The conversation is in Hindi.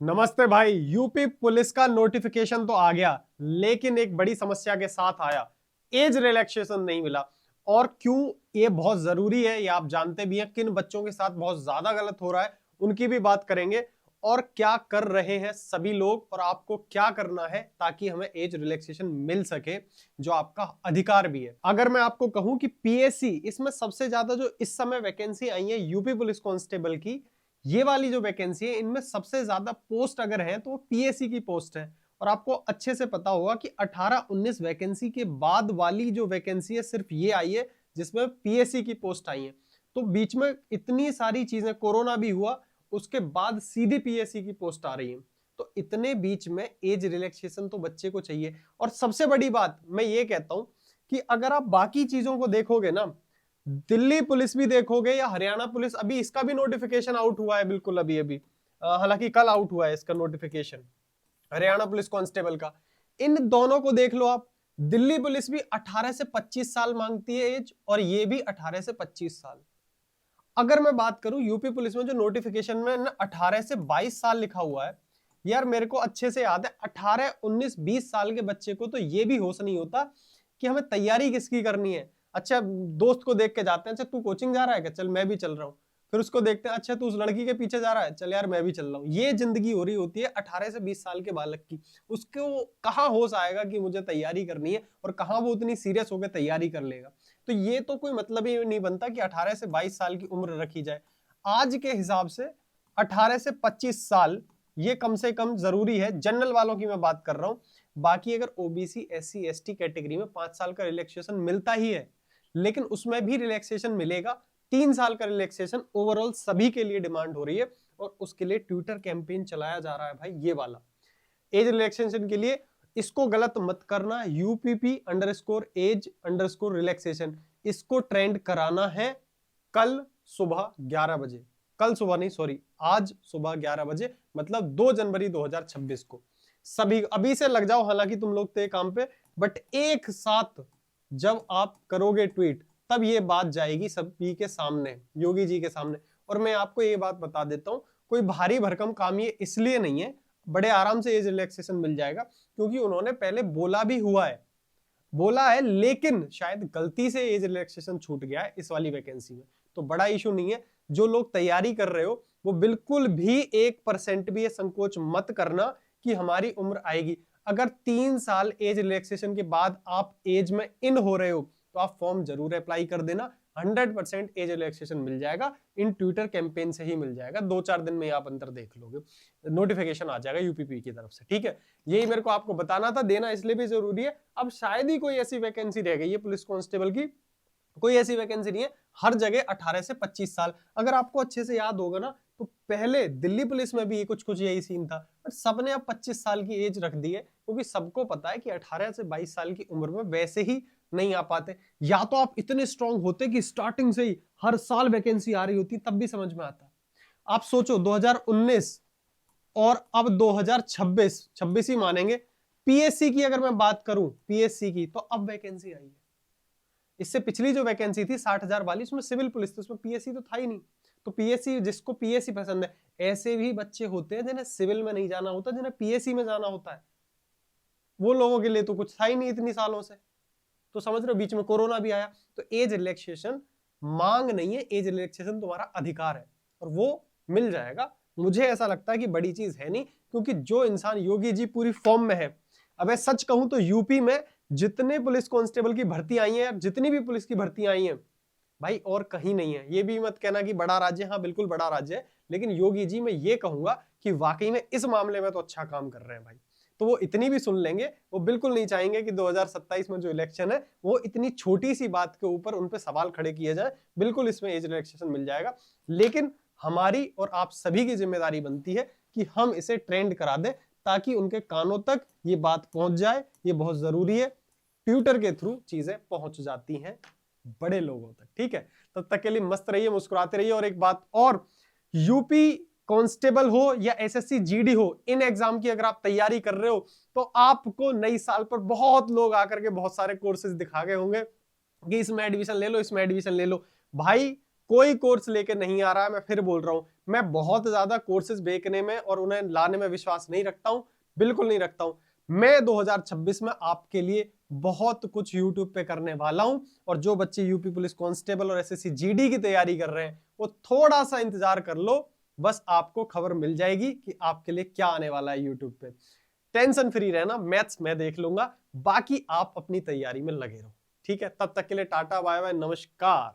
नमस्ते भाई। यूपी पुलिस का नोटिफिकेशन तो आ गया, लेकिन एक बड़ी समस्या के साथ आया। एज रिलैक्सेशन नहीं मिला। और क्यों ये बहुत जरूरी है, ये आप जानते भी हैं। किन बच्चों के साथ बहुत ज्यादा गलत हो रहा है उनकी भी बात करेंगे, और क्या कर रहे हैं सभी लोग और आपको क्या करना है ताकि हमें एज रिलैक्सेशन मिल सके, जो आपका अधिकार भी है। अगर मैं आपको कहूं कि पीएससी, इसमें सबसे ज्यादा जो इस समय वैकेंसी आई है यूपी पुलिस कांस्टेबल की, ये वाली जो वैकेंसी है, इनमें सबसे ज्यादा पोस्ट अगर है तो वो पीएससी की पोस्ट है। और आपको अच्छे से पता होगा कि 18-19 वैकेंसी के बाद वाली जो वैकेंसी है सिर्फ ये आई है जिसमें पीएससी की पोस्ट आई है। तो बीच में इतनी सारी चीजें, कोरोना भी हुआ, उसके बाद सीधी पीएससी की पोस्ट आ रही है। तो इतने बीच में एज रिलैक्सेशन तो बच्चे को चाहिए। और सबसे बड़ी बात मैं ये कहता हूं कि अगर आप बाकी चीजों को देखोगे ना, दिल्ली पुलिस भी देखोगे या हरियाणा पुलिस, अभी इसका भी नोटिफिकेशन आउट हुआ है बिल्कुल अभी अभी, हालांकि कल आउट हुआ है इसका नोटिफिकेशन, हरियाणा पुलिस कांस्टेबल का। इन दोनों को देख लो आप। दिल्ली पुलिस भी 18 से 25 साल मांगती है एज, और ये भी 18 से 25 साल। अगर मैं बात करूं यूपी पुलिस में जो नोटिफिकेशन में 18 से 22 साल लिखा हुआ है, यार मेरे को अच्छे से याद है 18 19 20 साल के बच्चे को तो ये भी होश नहीं होता कि हमें तैयारी किसकी करनी है। अच्छा, दोस्त को देख के जाते हैं, अच्छा तू कोचिंग जा रहा है क्या, चल मैं भी चल रहा हूँ। फिर उसको देखते हैं, अच्छा तू उस लड़की के पीछे जा रहा है, चल यार मैं भी चल रहा हूँ। ये जिंदगी हो रही होती है 18 से 20 साल के बालक की। उसको कहाँ होश आएगा कि मुझे तैयारी करनी है, और कहाँ वो उतनी सीरियस होकर तैयारी कर लेगा। तो ये तो कोई मतलब ही नहीं बनता कि 18 से 22 साल की उम्र रखी जाए। आज के हिसाब से 18 से 25 साल ये कम से कम जरूरी है। जनरल वालों की मैं बात कर रहा हूं। बाकी अगर ओबीसी एससी एसटी कैटेगरी में 5 साल का रिलैक्सेशन मिलता ही है, लेकिन उसमें भी रिलैक्सेशन मिलेगा। 3 साल का रिलैक्सेशन ओवरऑल सभी के लिए डिमांड हो रही है, और उसके लिए ट्विटर कैंपेन चलाया जा रहा है भाई, ये वाला एज रिलैक्सेशन के लिए। इसको गलत मत करना, UPP_एज_रिलैक्सेशन, इसको ट्रेंड कराना है कल सुबह 11 बजे। कल सुबह नहीं, सॉरी, आज सुबह 11 बजे, मतलब 2 जनवरी 2026 को। सभी अभी से लग जाओ, हालांकि तुम लोग थे काम पे, बट एक साथ जब आप करोगे ट्वीट, तब ये बात जाएगी सभी के सामने, योगी जी के सामने। और मैं आपको ये बात बता देता हूं, कोई भारी भरकम काम ये इसलिए नहीं है, बड़े आराम से एज रिलैक्सेशन मिल जाएगा, क्योंकि उन्होंने पहले बोला भी हुआ है, बोला है, लेकिन शायद गलती से एज रिलैक्सेशन छूट गया है इस वाली वैकेंसी में। तो बड़ा इशू नहीं है। जो लोग तैयारी कर रहे हो वो बिल्कुल भी 1% भी ये संकोच मत करना कि हमारी उम्र आएगी। अगर 3 साल एज रिलैक्सेशन के बाद आप एज में इन हो रहे हो, तो आप फॉर्म जरूर अप्लाई कर देना। 100% एज रिलैक्सेशन मिल जाएगा, इन ट्विटर कैंपेन से ही मिल जाएगा। 2-4 दिन में आप अंतर देख लोगे, नोटिफिकेशन आ जाएगा यूपीपी की तरफ से, ठीक है। यही मेरे को आपको बताना था, देना इसलिए भी जरूरी है। अब शायद ही कोई ऐसी वैकेंसी रह गई है पुलिस कांस्टेबल की, कोई ऐसी वैकेंसी नहीं है। हर जगह 18 से 25 साल। अगर आपको अच्छे से याद होगा ना, तो पहले दिल्ली पुलिस में भी कुछ कुछ यही सीन था, बट सबने अब 25 साल की एज रख दी है, क्योंकि सबको पता है कि 18 से 22 साल की उम्र में वैसे ही नहीं आ पाते। या तो आप इतने स्ट्रांग होते कि स्टार्टिंग से ही हर साल वैकेंसी आ रही होती, तब भी समझ में आता। आप सोचो 2019 और अब 2026, 26 ही मानेंगे, पीएससी की अगर मैं बात करूं, पीएससी की, तो अब वैकेंसी आई है। इससे पिछली जो वैकेंसी थी 60,000 वाली, उसमें सिविल पुलिस थी, उसमें पीएससी तो था ही नहीं। तो पीएससी, जिसको पीएससी पसंद है, ऐसे भी बच्चे होते हैं जिन्हें सिविल में नहीं जाना होता, जिन्हें पीएससी में जाना होता है। वो लोगों के लिए तो कुछ था ही नहीं इतनी सालों से। तो समझ रहे हो, बीच में कोरोना भी आया। तो एज रिलैक्सेशन मांग नहीं है, एज रिलैक्सेशन तुम्हारा अधिकार है, और वो मिल जाएगा। मुझे ऐसा लगता है कि बड़ी चीज है नहीं, क्योंकि जो इंसान, योगी जी पूरी फॉर्म में है। अब सच कहूं तो यूपी में जितने पुलिस कांस्टेबल की भर्ती आई है, जितनी भी पुलिस की भर्ती आई है भाई, और कहीं नहीं है। ये भी मत कहना कि बड़ा राज्य, हाँ बिल्कुल बड़ा राज्य है, लेकिन योगी जी मैं ये कहूंगा कि वाकई में इस मामले में तो अच्छा काम कर रहे हैं भाई। तो वो इतनी भी सुन लेंगे, वो बिल्कुल नहीं चाहेंगे कि 2027 में जो इलेक्शन है वो इतनी छोटी सी बात के ऊपर उन पे सवाल खड़े किए जाए। बिल्कुल इसमें एज रिलैक्सेशन मिल जाएगा, लेकिन हमारी और आप सभी की जिम्मेदारी बनती है कि हम इसे ट्रेंड करा दें, ताकि उनके कानों तक ये बात पहुंच जाए। ये बहुत जरूरी है, ट्विटर के थ्रू चीजें पहुंच जाती हैं बड़े लोगों तक, ठीक है। तब तक के लिए मस्त रहिए, मुस्कुराते रहिए। और एक बात और, यूपी कांस्टेबल हो या एसएससी जीडी हो, इन एग्जाम की अगर आप तैयारी कर रहे हो, तो आपको नई साल पर बहुत लोग आकर के बहुत सारे कोर्सेज दिखा गए होंगे कि इसमें एडमिशन ले लो, इसमें एडमिशन ले लो। भाई कोई कोर्स लेके नहीं आ रहा है। मैं फिर बोल रहा हूं, मैं बहुत ज्यादा कोर्सेज बेचने में और उन्हें लाने में विश्वास नहीं रखता हूं, बिल्कुल नहीं रखता हूं। मैं 2026 में आपके लिए बहुत कुछ YouTube पे करने वाला हूं, और जो बच्चे यूपी पुलिस कांस्टेबल और एसएससी जीडी की तैयारी कर रहे हैं वो थोड़ा सा इंतजार कर लो, बस आपको खबर मिल जाएगी कि आपके लिए क्या आने वाला है YouTube पे। टेंशन फ्री रहना, मैथ्स मैं देख लूंगा, बाकी आप अपनी तैयारी में लगे रहो। ठीक है, तब तक के लिए टाटा बाय बाय, नमस्कार।